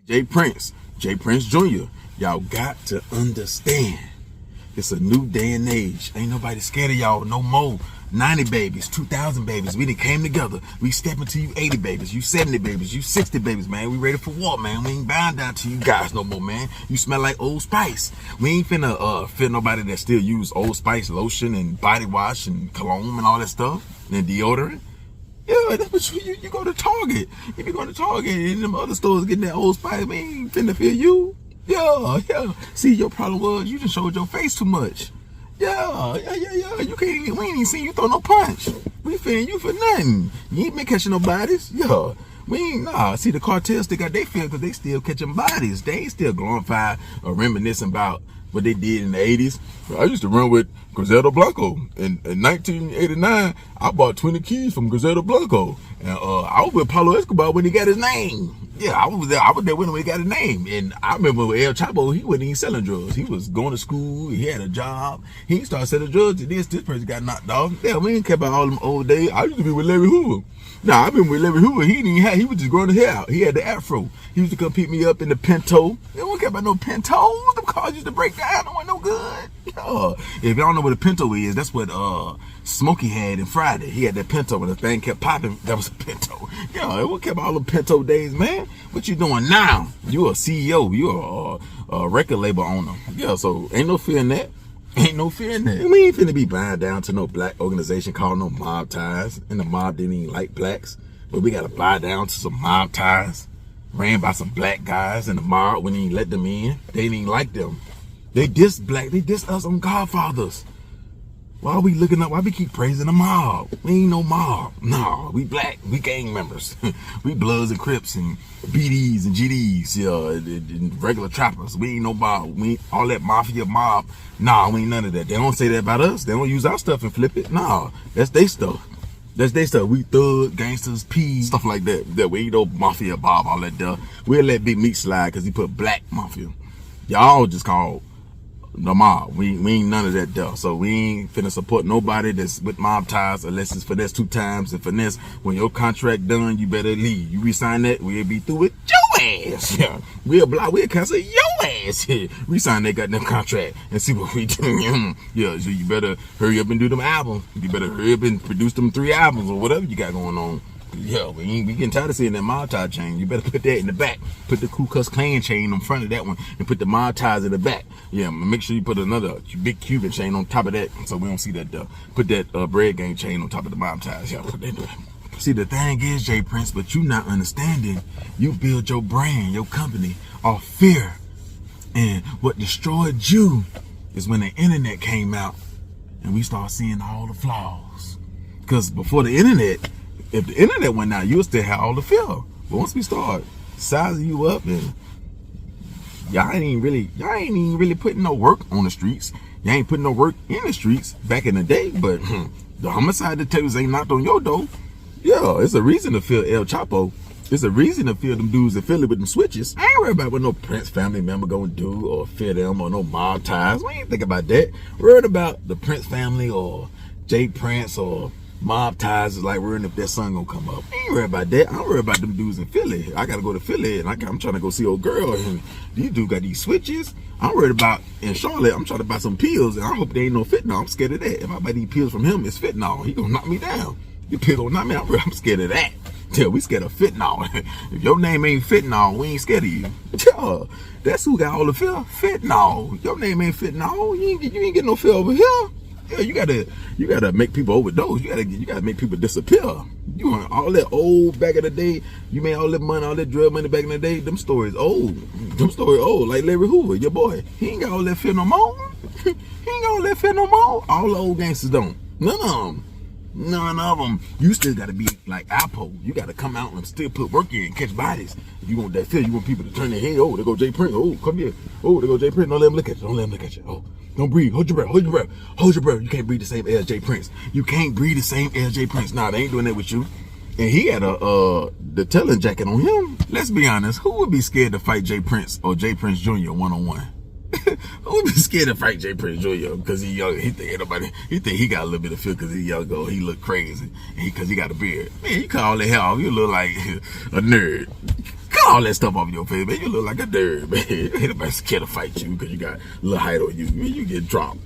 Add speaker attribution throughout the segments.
Speaker 1: J Prince Jr. Y'all got to understand. It's a new day and age. Ain't nobody scared of y'all no more. 90 babies, 2,000 babies. We done came together. We stepping to you 80 babies, you 70 babies, you 60 babies, man. We ready for war, man. We ain't bound down to you guys no more, man. You smell like Old Spice. We ain't finna fit nobody that still use Old Spice lotion and body wash and cologne and all that stuff and deodorant. Yeah, that's what you go to Target. If you go to Target and them other stores getting that Old Spice, we ain't finna feel you. Yeah. See, your problem was you just showed your face too much. Yeah. You can't even, we ain't even seen you throw no punch. We feeling you for nothing. You ain't been catching no bodies. Yeah. We ain't, nah. See, the cartel still got they feel because they still catching bodies. They ain't still glorifying or reminiscing about what they did in the 80s. I used to run with Griselda Blanco. In 1989, I bought 20 keys from Griselda Blanco. And I was with Pablo Escobar when he got his name. Yeah, I was there when he got his name. And I remember with El Chapo, he wasn't even selling drugs. He was going to school. He had a job. He started selling drugs. And this person got knocked off. Yeah, we ain't care about all them old days. I used to be with Larry Hoover. Nah, I've been with Larry Hoover. He was just growing his hair out. He had the afro. He used to come pick me up in the Pinto. They don't care about no Pintos. Them cars used to break down. Don't want no good. Yeah. If y'all know what a Pinto is, that's what Smokey had in Friday. He had that Pinto and the thing kept popping. That was a Pinto. Yeah, they don't care about all them Pinto days, man. What you doing now? You a CEO. You a record label owner. Yeah, so ain't no fear in that. Ain't no fear in that. We ain't finna be bound down to no black organization called no Mob Ties. And the mob didn't even like blacks. But we gotta buy down to some Mob Ties. Ran by some black guys and the mob when he let them in. They didn't even like them. They diss black. They diss us on Godfathers. Why are we looking up? Why we keep praising the mob? We ain't no mob. No, we black. We gang members. We Bloods and Crips and BDs and GDs. Yeah, and regular trappers. We ain't no mob. We ain't all that mafia mob. Nah, we ain't none of that. They don't say that about us. They don't use our stuff and flip it. Nah, that's their stuff. That's their stuff. We thug, gangsters, P, stuff like that. That we ain't no mafia Bob, all that stuff. We'll let Big Meat slide because he put black mafia. Y'all just called the mob. We ain't none of that stuff. So we ain't finna support nobody that's with mob ties unless it's finesse 2 times. And finesse, when your contract done, you better leave. You resign that, we'll be through with your ass. Yeah. We'll cancel your ass. Yeah. Resign that goddamn contract and see what we do. Yeah, so you better hurry up and do them albums. You better hurry up and produce them 3 albums or whatever you got going on. Yeah, we getting tired of seeing that Mob Tie chain. You better put that in the back. Put the Ku Klux Klan chain in front of that one and put the Mob Ties in the back. Yeah, make sure you put another big Cuban chain on top of that so we don't see that. Put that bread gang chain on top of the Mob Ties. Yeah, put that in there. See, the thing is, J Prince, but you not understanding. You build your brand, your company off fear. And what destroyed you is when the internet came out and we started seeing all the flaws. Because before the internet, if the internet went out, you'll still have all the fear. But once we start sizing you up and y'all ain't even really putting no work on the streets. Y'all ain't putting no work in the streets back in the day, but the homicide detectives ain't knocked on your door. Yeah, it's a reason to feel El Chapo. It's a reason to feel them dudes in Philly with them switches. I ain't worried about what no Prince family member gonna do or fear them or no mob ties. We ain't think about that. We're worried about the Prince family or J Prince or mob ties is like worrying if their son gonna come up. I ain't worried about that. I'm worried about them dudes in Philly. I gotta go to Philly and I'm trying to go see old girl and these dudes got these switches. I'm worried about in Charlotte, I'm trying to buy some pills and I hope they ain't no fentanyl. I'm scared of that. If I buy these pills from him, it's fentanyl. He gonna knock me down. The pill gonna knock me out. I'm scared of that. Yeah, we scared of fentanyl. If your name ain't fentanyl, we ain't scared of you. Yeah, that's who got all the fear. Fentanyl. Your name ain't fentanyl. You ain't get no fear over here. Yeah, you gotta make people overdose. You gotta make people disappear. You want all that old back in the day. You made all that money, all that drug money back in the day. Them stories old. Them stories old. Like Larry Hoover, your boy. He ain't got all that fear no more. He ain't got all that fear no more. All the old gangsters don't. None of them. None of them. You still gotta be like Apple. You gotta come out and still put work in and catch bodies. If you want that feel, you want people to turn their head. Oh, there go J Prince. Oh, come here. Oh, there go J Prince. Don't let him look at you. Don't let him look at you. Oh, don't breathe. Hold your breath. Hold your breath. Hold your breath. You can't breathe the same air as J Prince. You can't breathe the same air as J Prince. Nah, they ain't doing that with you. And he had the telling jacket on him. Let's be honest. Who would be scared to fight J Prince or J Prince Jr. one-on-one? Who would be scared to fight J Prince Jr. because he young? He think he got a little bit of fear because he young or he look crazy because he got a beard. Man, you cut all that hair off, you look like a nerd. Cut all that stuff off your face, man. You look like a nerd, man. Ain't nobody scared to fight you because you got a little height on you. You get dropped.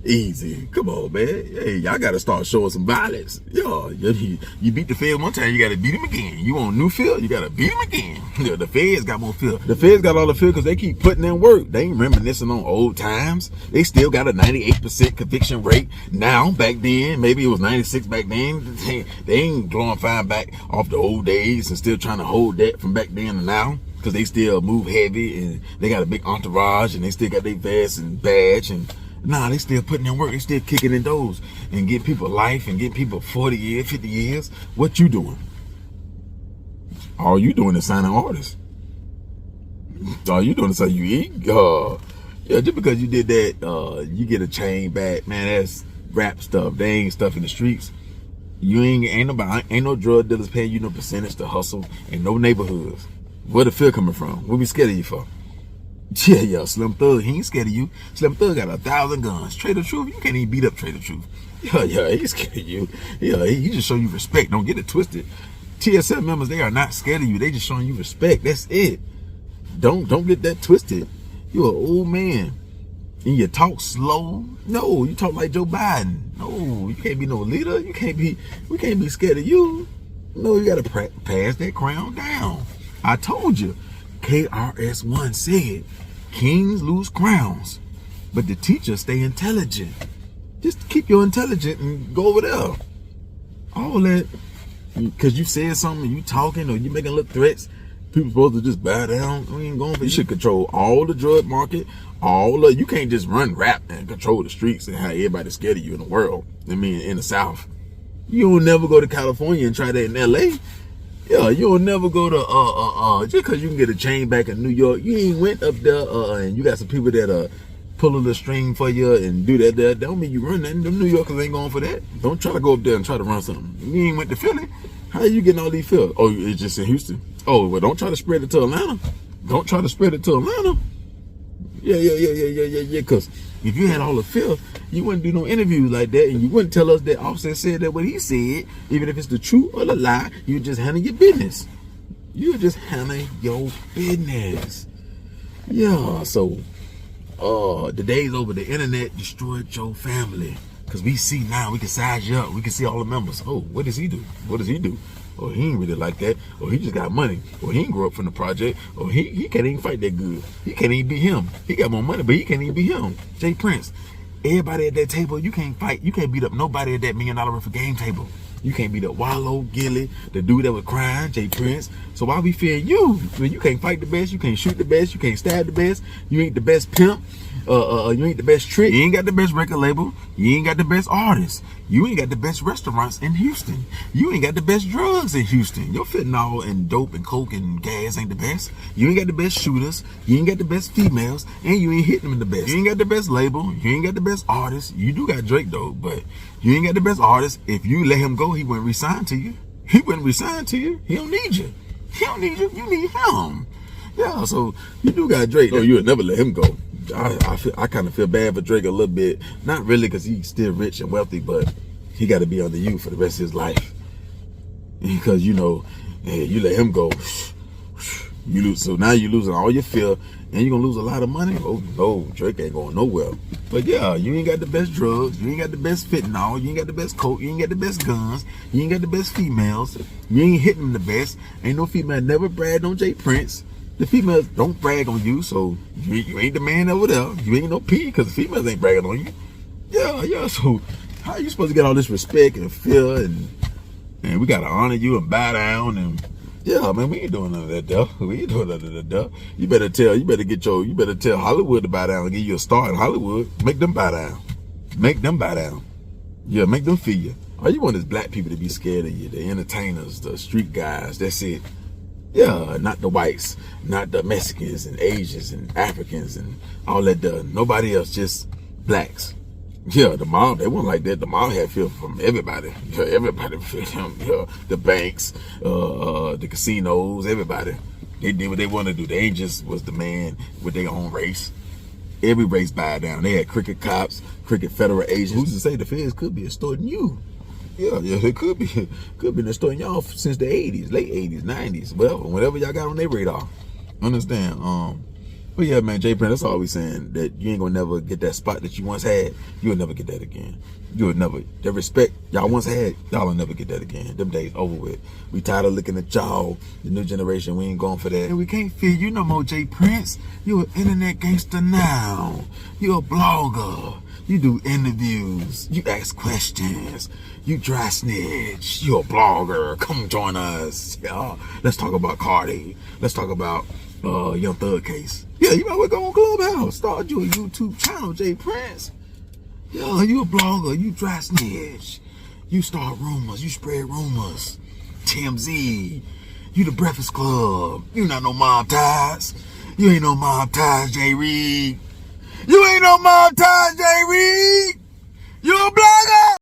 Speaker 1: Easy. Come on, man. Hey, y'all got to start showing some violence. Yo, you beat the Fed one time, you got to beat him again. You want a new field, you got to beat him again. Yeah, the Feds got more field. The Feds got all the field because they keep putting in work. They ain't reminiscing on old times. They still got a 98% conviction rate now. Back then, maybe it was 96 back then. They ain't glorifying back off the old days and still trying to hold that from back then to now. Because they still move heavy and they got a big entourage and they still got their vest and badge and nah, they still putting in work. They still kicking in doors and get people life and get people 40 years, 50 years. What you doing? All you doing is signing orders. All you doing is say you eat. Yeah, just because you did that, you get a chain back. Man, that's rap stuff. They ain't stuff in the streets. You ain't no drug dealers paying you no percentage to hustle in no neighborhoods. Where the fear coming from? What we scared of you for? Yeah, Slim Thug, he ain't scared of you. Slim Thug got 1,000 guns. Trader Truth, you can't even beat up Trader Truth. Yeah, he's scared of you. Yeah, he just show you respect. Don't get it twisted. TSF members, they are not scared of you. They just showing you respect. That's it. Don't get that twisted. You're an old man. And you talk slow. No, you talk like Joe Biden. No, you can't be no leader. We can't be scared of you. No, you gotta pass that crown down. I told you. KRS-One said, kings lose crowns, but the teachers stay intelligent. Just keep your intelligence and go over there. All that, because you said something, you talking, or you making little threats, people supposed to just bow down. We ain't going for. You should control all the drug market. You can't just run rap and control the streets and have everybody scared of you in the world. I mean, in the South. You will never go to California and try that in LA. Yeah, you'll never go to just because you can get a chain back in New York. You ain't went up there and you got some people that pulling the string for you and do that. That don't mean you run nothing. Them New Yorkers ain't going for that. Don't try to go up there and try to run something. You ain't went to Philly. How you getting all these fields? Oh, it's just in Houston. Oh, well, don't try to spread it to Atlanta. Don't try to spread it to Atlanta. Yeah. Because if you had all the field, you wouldn't do no interviews like that, and you wouldn't tell us that Offset said that what he said, even if it's the truth or the lie. You just handle your business. You just handle your business. Yeah. So, the days over the internet destroyed your family. Because we see now, we can size you up. We can see all the members. Oh, what does he do? What does he do? Or he ain't really like that. Or he just got money. Or he ain't grow up from the project. Or he can't even fight that good. He can't even beat him. He got more money, but he can't even beat him. Jay Prince. Everybody at that table, you can't fight. You can't beat up nobody at that $1 million worth of game table. You can't beat up Wallow, Gilly, the dude that was crying, Jay Prince. So why we fear you? When you can't fight the best, you can't shoot the best, you can't stab the best, you ain't the best pimp, you ain't the best trick, you ain't got the best record label, you ain't got the best artists, you ain't got the best restaurants in Houston, you ain't got the best drugs in Houston. Your fentanyl and dope and coke and gas ain't the best. You ain't got the best shooters, you ain't got the best females, and you ain't hitting them the best. You ain't got the best label, you ain't got the best artists. You do got Drake though, but you ain't got the best artist. If you let him go, he wouldn't resign to you. He wouldn't resign to you. He don't need you. He don't need you. You need him. Yeah, so you do got Drake. No, you would never let him go. I kind of feel bad for Drake a little bit. Not really, because he's still rich and wealthy, but he got to be under you for the rest of his life. Because, you know, you let him go, you lose. So now you're losing all your fear, and you're going to lose a lot of money. Oh, no, Drake ain't going nowhere. But yeah, you ain't got the best drugs, you ain't got the best fentanyl, you ain't got the best coke, you ain't got the best guns, you ain't got the best females, you ain't hitting them the best. Ain't no female never bragged on Jay Prince. The females don't brag on you, so you ain't the man over there. You ain't no P, because the females ain't bragging on you. Yeah, so how you supposed to get all this respect and fear, and we got to honor you and bow down, and yeah, man, we ain't doing none of that, though. We ain't doing none of that, though. You better tell Hollywood to bow down and give you a star in Hollywood. Make them bow down. Make them bow down. Yeah, make them feel you. All you want is black people to be scared of you, the entertainers, the street guys, that's it. Yeah, not the whites, not the Mexicans and Asians and Africans and all that. Nobody else, just blacks. Yeah, the mob, they weren't like that. The mob had fear from everybody. Yeah, everybody feared him. Yeah, the banks, the casinos, everybody. They did what they wanted to do. They ain't just was the man with their own race. Every race bowed down. They had cricket cops, cricket federal agents. Who's to say the feds could be extorting you? Yeah, it could be extorting y'all since the 80s, late 80s, 90s. Well, whenever y'all got on their radar. Understand? But yeah, man, Jay Prince, that's all we saying. That you ain't gonna never get that spot that you once had. You'll never get that again. You'll never. The respect y'all once had, y'all will never get that again. Them days over with. We tired of looking at y'all, the new generation. We ain't going for that. And we can't feel you no more, Jay Prince. You an internet gangster now. You a blogger. You do interviews. You ask questions. You dry snitch. You a blogger. Come join us. Yeah. Let's talk about Cardi. Let's talk about Young Thug case. Yeah, you might well go on Clubhouse. Start you a YouTube channel, Jay Prince. Yeah, you a blogger. You dry snitch. You start rumors. You spread rumors. TMZ. You the Breakfast Club. You not no Mob Ties. You ain't no Mob Ties, Jay Reed. You ain't no Mob Ties, Jay Reed. You a blogger.